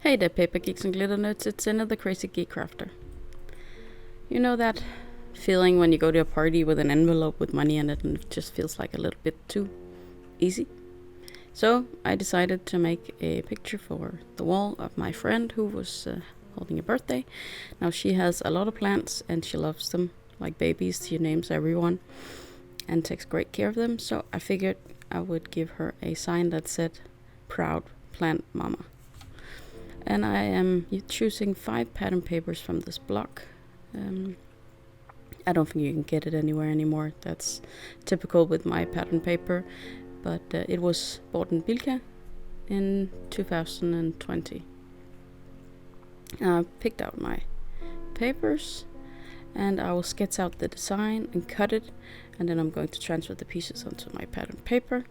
Hey there, paper geeks and glitter nerds, it's another crazy geek crafter. You know that feeling when you go to a party with an envelope with money in it and it just feels like a little bit too easy? So I decided to make a picture for the wall of my friend who was holding a birthday. Now she has a lot of plants and she loves them like babies. She names everyone and takes great care of them. So I figured I would give her a sign that said, "Proud Plant Mama." And I am choosing 5 pattern papers from this block. I don't think you can get it anywhere anymore. That's typical with my pattern paper. But it was bought in Bilka in 2020. I picked out my papers and I will sketch out the design and cut it. And then I'm going to transfer the pieces onto my pattern paper.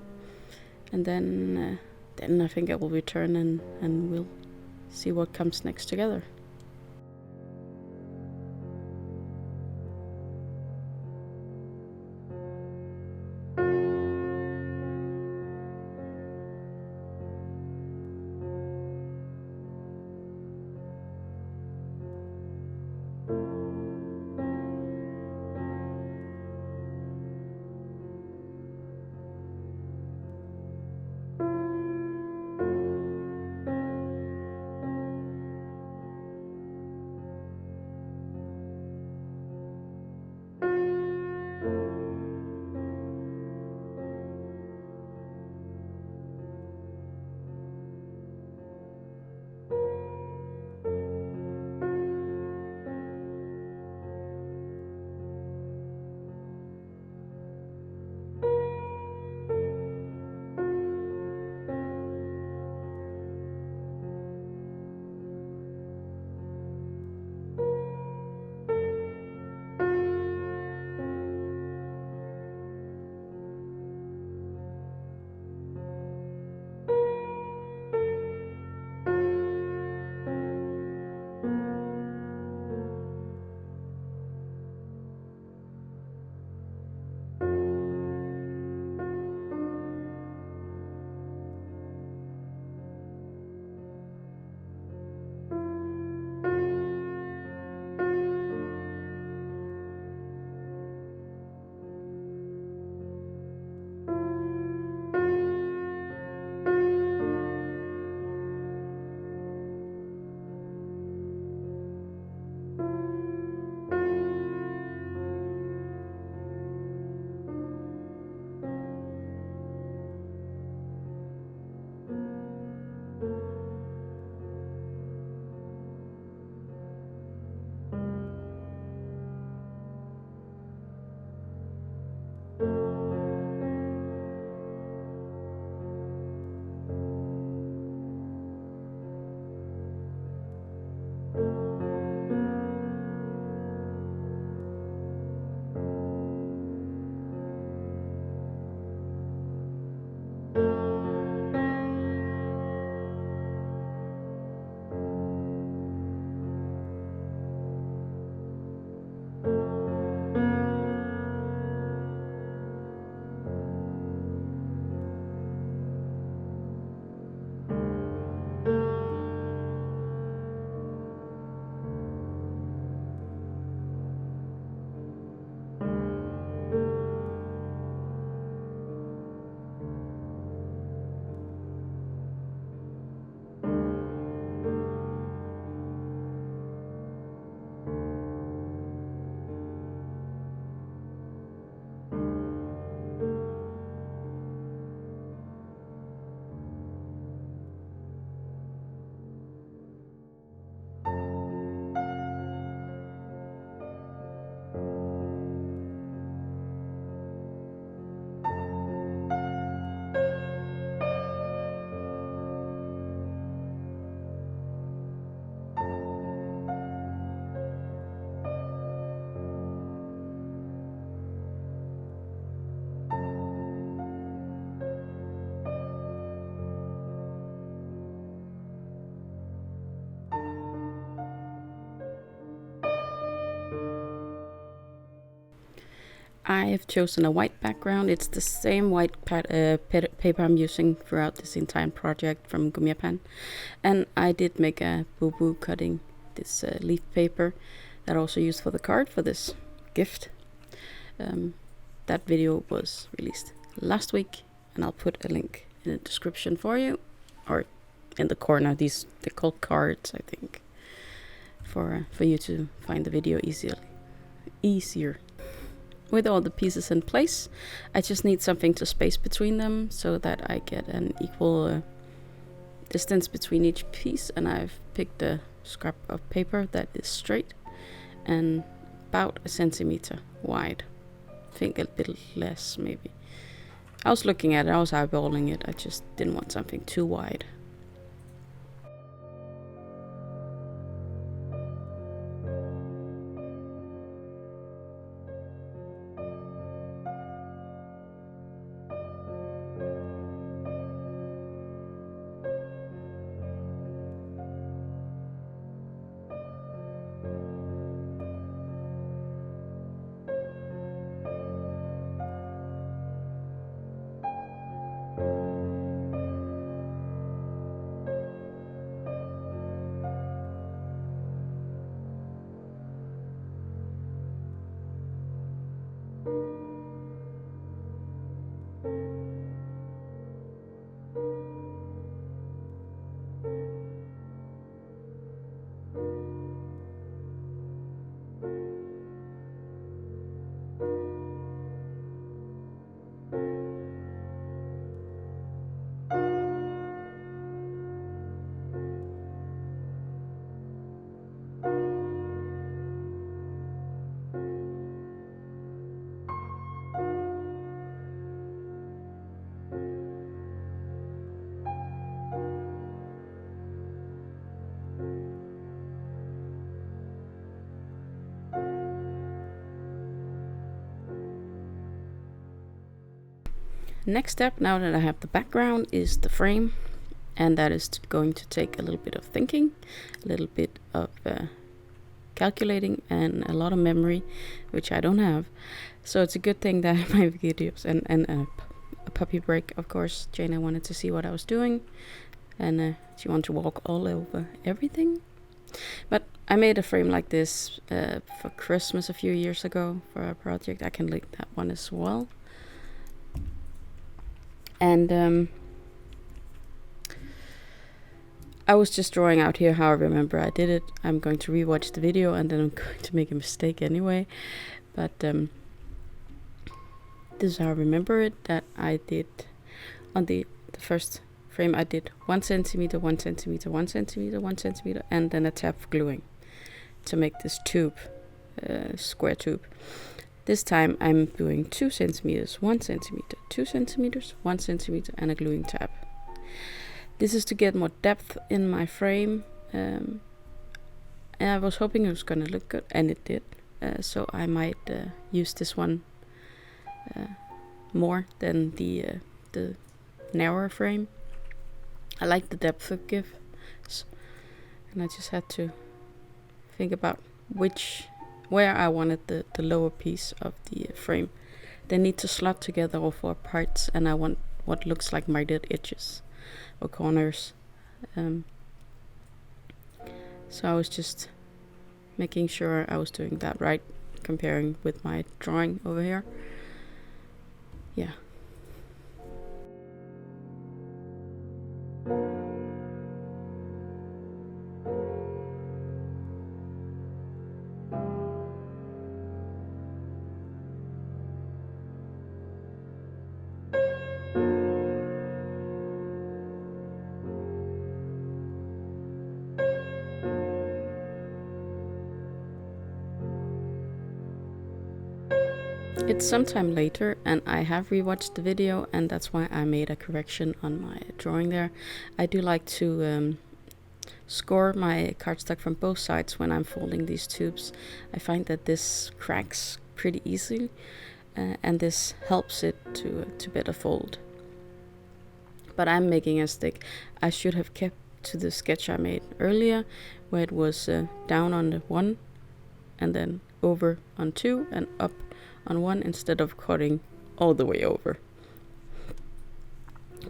And then I think I will return and we'll see what comes next together. I have chosen a white background. It's the same white paper I'm using throughout this entire project from Gummiapan. And I did make a boo-boo cutting this leaf paper that I also used for the card for this gift. That video was released last week, and I'll put a link in the description for you, or in the corner. They're called cards, I think, for you to find the video easier. With all the pieces in place, I just need something to space between them so that I get an equal distance between each piece, and I've picked a scrap of paper that is straight and about 1 centimeter wide. I think a bit less maybe. I was looking at it, I was eyeballing it, I just didn't want something too wide. Next step, now that I have the background, is the frame, and that is going to take a little bit of thinking, a little bit of calculating, and a lot of memory, which I don't have. So it's a good thing that I have my videos and a puppy break, of course. Jana wanted to see what I was doing, and she wanted to walk all over everything. But I made a frame like this for Christmas a few years ago for a project. I can link that one as well. And I was just drawing out here how I remember I did it. I'm going to rewatch the video, and then I'm going to make a mistake anyway. But this is how I remember it, that I did on the first frame. I did 1 centimeter, 1 centimeter, 1 centimeter, 1 centimeter, and then a tab of gluing to make this tube, square tube. This time I'm doing 2 centimeters, 1 centimeter, 2 centimeters, 1 centimeter, and a gluing tab. This is to get more depth in my frame, and I was hoping it was gonna look good, and it did. So I might use this one more than the narrower frame. I like the depth it gives, and I just had to think about where I wanted the lower piece of the frame. They need to slot together all 4 parts, and I want what looks like mitered edges or corners. So I was just making sure I was doing that right, comparing with my drawing over here. Yeah. It's sometime later, and I have rewatched the video, and that's why I made a correction on my drawing there. I do like to score my cardstock from both sides when I'm folding these tubes. I find that this cracks pretty easily, and this helps it to better fold. But I'm making a stick. I should have kept to the sketch I made earlier, where it was down on the 1, and then over on 2, and up on one instead of cutting all the way over.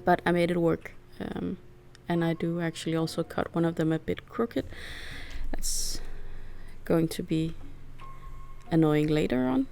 But I made it work. And I do actually also cut one of them a bit crooked. That's going to be annoying later on.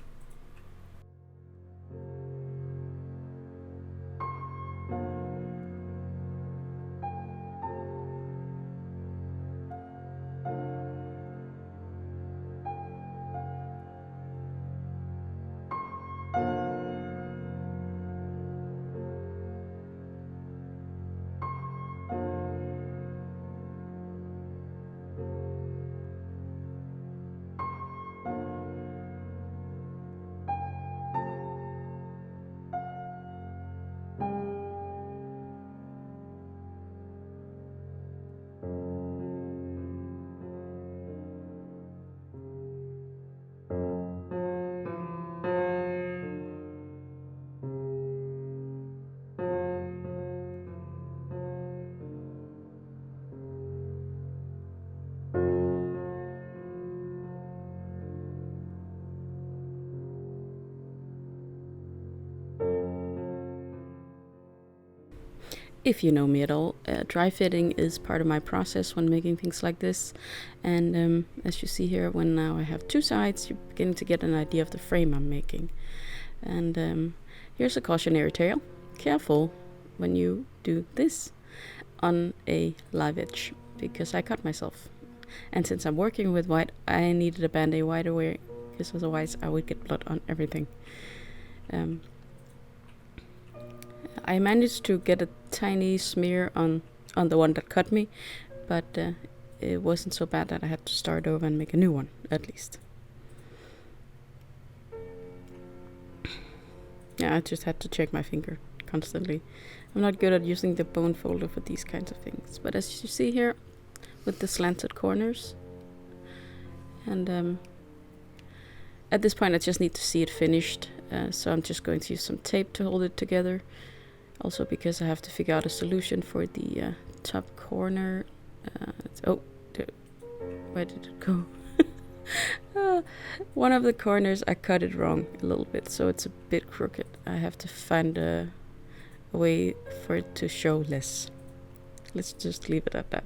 If you know me at all, dry fitting is part of my process when making things like this. And as you see here, when now I have two sides, you're beginning to get an idea of the frame I'm making. And here's a cautionary tale. Careful when you do this on a live edge, because I cut myself. And since I'm working with white, I needed a band-aid white away, because otherwise I would get blood on everything. I managed to get a tiny smear on the one that cut me, but it wasn't so bad that I had to start over and make a new one, at least. Yeah, I just had to check my finger constantly. I'm not good at using the Bonefolder for these kinds of things, but as you see here, with the slanted corners, and at this point I just need to see it finished, so I'm just going to use some tape to hold it together. Also because I have to figure out a solution for the top corner. Where did it go? One of the corners I cut it wrong a little bit, so it's a bit crooked. I have to find a way for it to show less. Let's just leave it at that.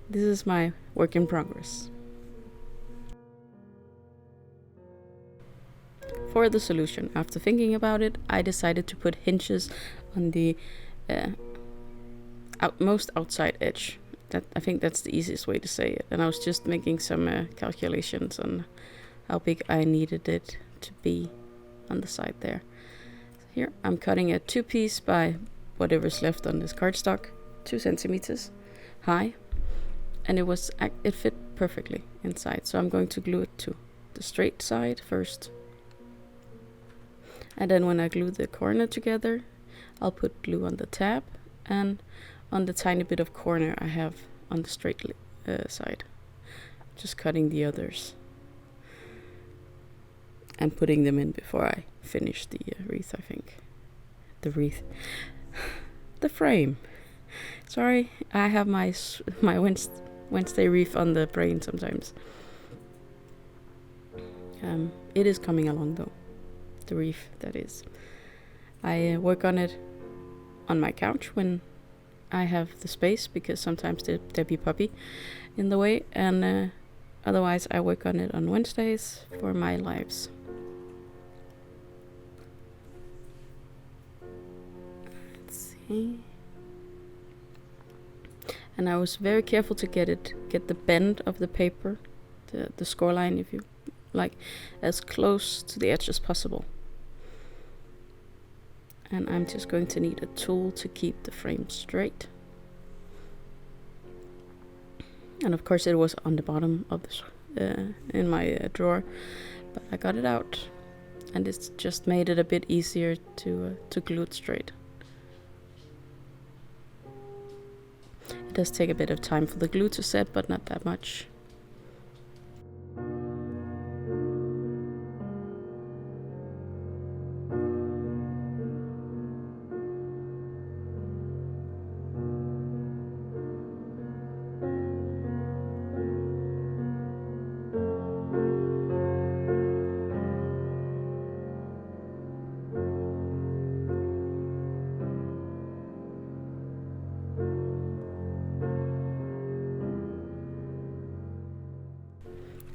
This is my work in progress. For the solution, after thinking about it, I decided to put hinges on the most outside edge. I think that's the easiest way to say it. And I was just making some calculations on how big I needed it to be on the side there. So here I'm cutting a 2-piece by whatever's left on this cardstock, 2 centimeters high, and it fit perfectly inside. So I'm going to glue it to the straight side first. And then when I glue the corner together, I'll put glue on the tab and on the tiny bit of corner I have on the straight side. Just cutting the others and putting them in before I finish the wreath, I think. The wreath. The frame. Sorry, I have my Wednesday wreath on the brain sometimes. It is coming along though. The wreath, that is. I work on it on my couch when I have the space, because sometimes there be puppy in the way, and otherwise I work on it on Wednesdays for my lives. Let's see. And I was very careful to get the bend of the paper, the score line, if you like, as close to the edge as possible. And I'm just going to need a tool to keep the frame straight. And of course it was on the bottom of this in my drawer, but I got it out, and it's just made it a bit easier to glue it straight. It does take a bit of time for the glue to set, but not that much.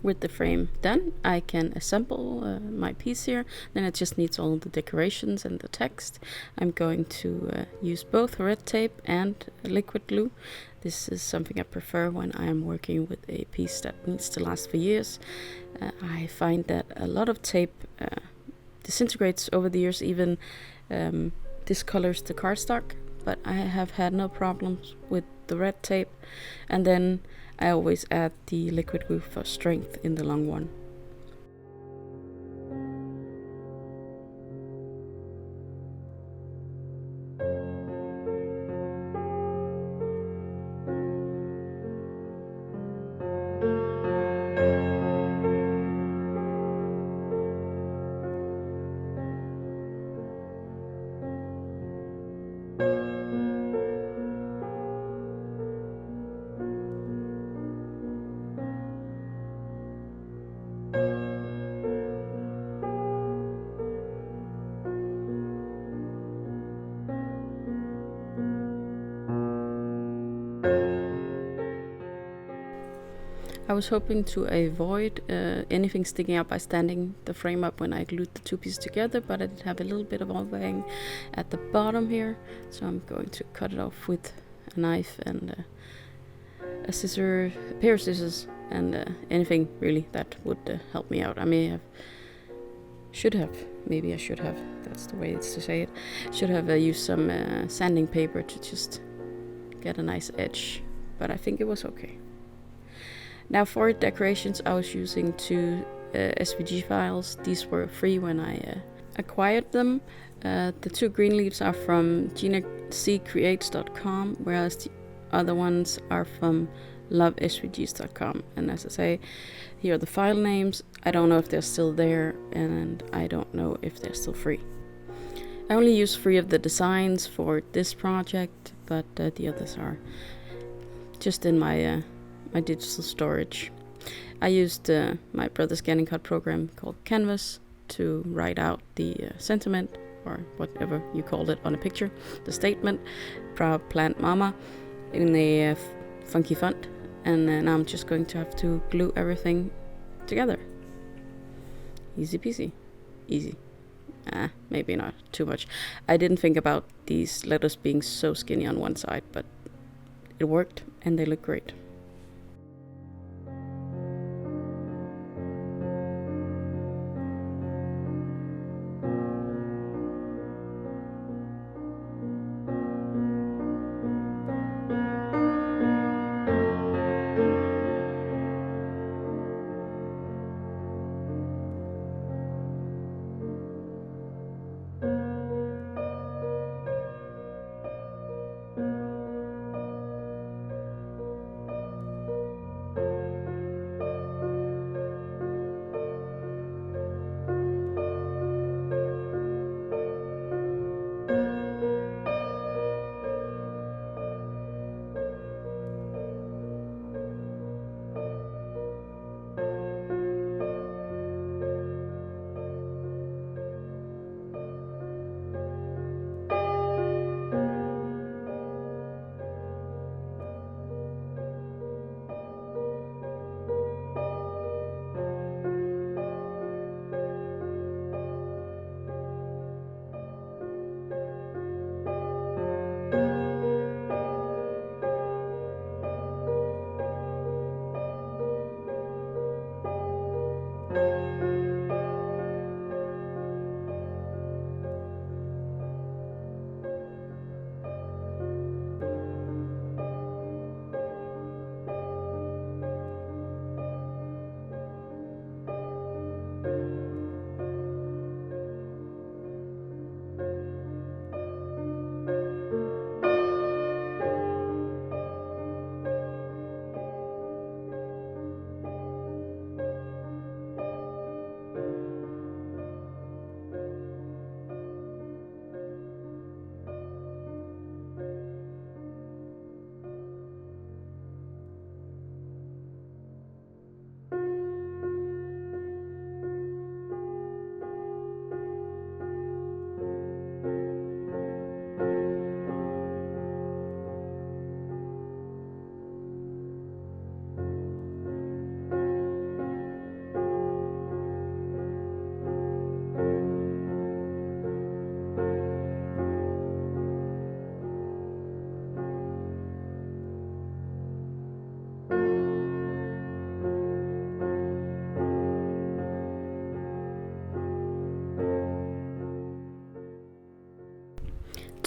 With the frame done, I can assemble my piece here. Then it just needs all the decorations and the text. I'm going to use both red tape and liquid glue. This is something I prefer when I am working with a piece that needs to last for years. I find that a lot of tape disintegrates over the years, even discolors the cardstock, but I have had no problems with the red tape. And then I always add the liquid glue for strength in the long one. I was hoping to avoid anything sticking out by standing the frame up when I glued the two pieces together, but I did have a little bit of overhang at the bottom here, so I'm going to cut it off with a knife and a pair of scissors, and anything really that would help me out. I maybe I should have, that's the way it's to say it, should have used some sanding paper to just get a nice edge, but I think it was okay. Now for decorations, I was using two SVG files. These were free when I acquired them. The two green leaves are from GinaCCreates.com, whereas the other ones are from lovesvgs.com. And as I say, here are the file names. I don't know if they're still there, and I don't know if they're still free. I only use 3 of the designs for this project, but the others are just in my digital storage. I used my BrotherScan'n'Cut program called Canvas to write out the sentiment, or whatever you called it on a picture, the statement, proud plant mama, in a funky font, and now I'm just going to have to glue everything together. Easy peasy. Easy. Maybe not too much. I didn't think about these letters being so skinny on one side, but it worked and they look great.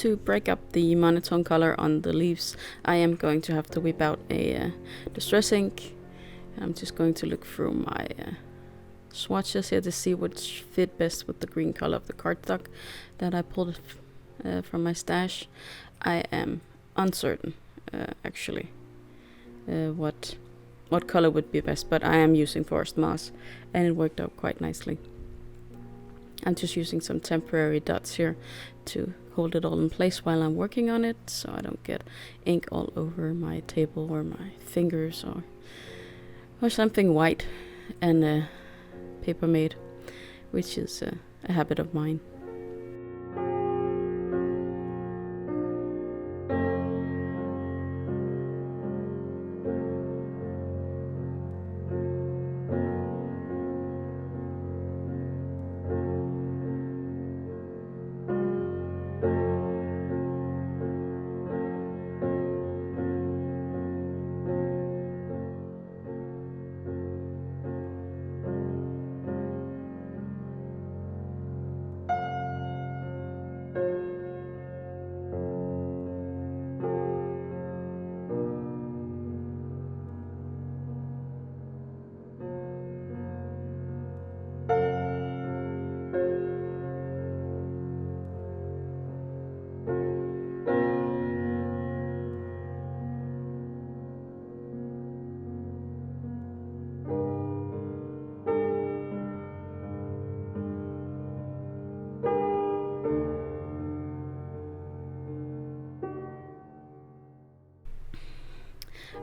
to break up the monotone color on the leaves, I am going to have to whip out a distress ink. I'm just going to look through my swatches here to see which fit best with the green color of the cardstock that I pulled from my stash. I am uncertain, actually, what color would be best, but I am using forest moss, and it worked out quite nicely. I'm just using some temporary dots here to hold it all in place while I'm working on it, so I don't get ink all over my table or my fingers or something white and paper made, which is a habit of mine.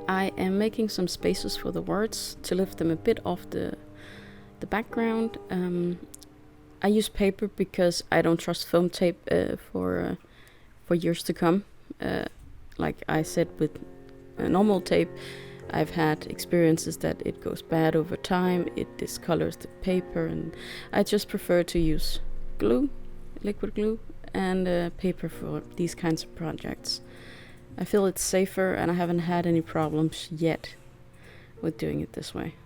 I am making some spaces for the words to lift them a bit off the background. I use paper because I don't trust foam tape for years to come. Like I said, with normal tape, I've had experiences that it goes bad over time, it discolors the paper, and I just prefer to use glue, liquid glue, and paper for these kinds of projects. I feel it's safer, and I haven't had any problems yet with doing it this way.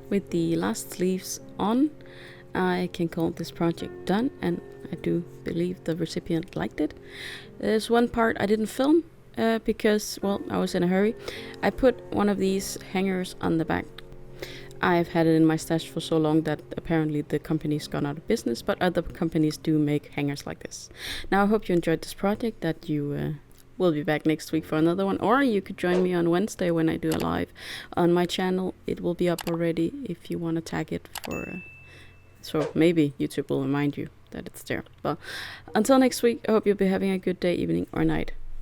with the last sleeves on, I can call this project done, and I do believe the recipient liked it. There's one part I didn't film because, well, I was in a hurry. I put one of these hangers on the back. I've had it in my stash for so long that apparently the company's gone out of business, but other companies do make hangers like this. Now I hope you enjoyed this project, that you will be back next week for another one, or you could join me on Wednesday when I do a live on my channel. It will be up already if you want to tag it for so maybe YouTube will remind you that it's there. But until next week, I hope you'll be having a good day, evening, or night.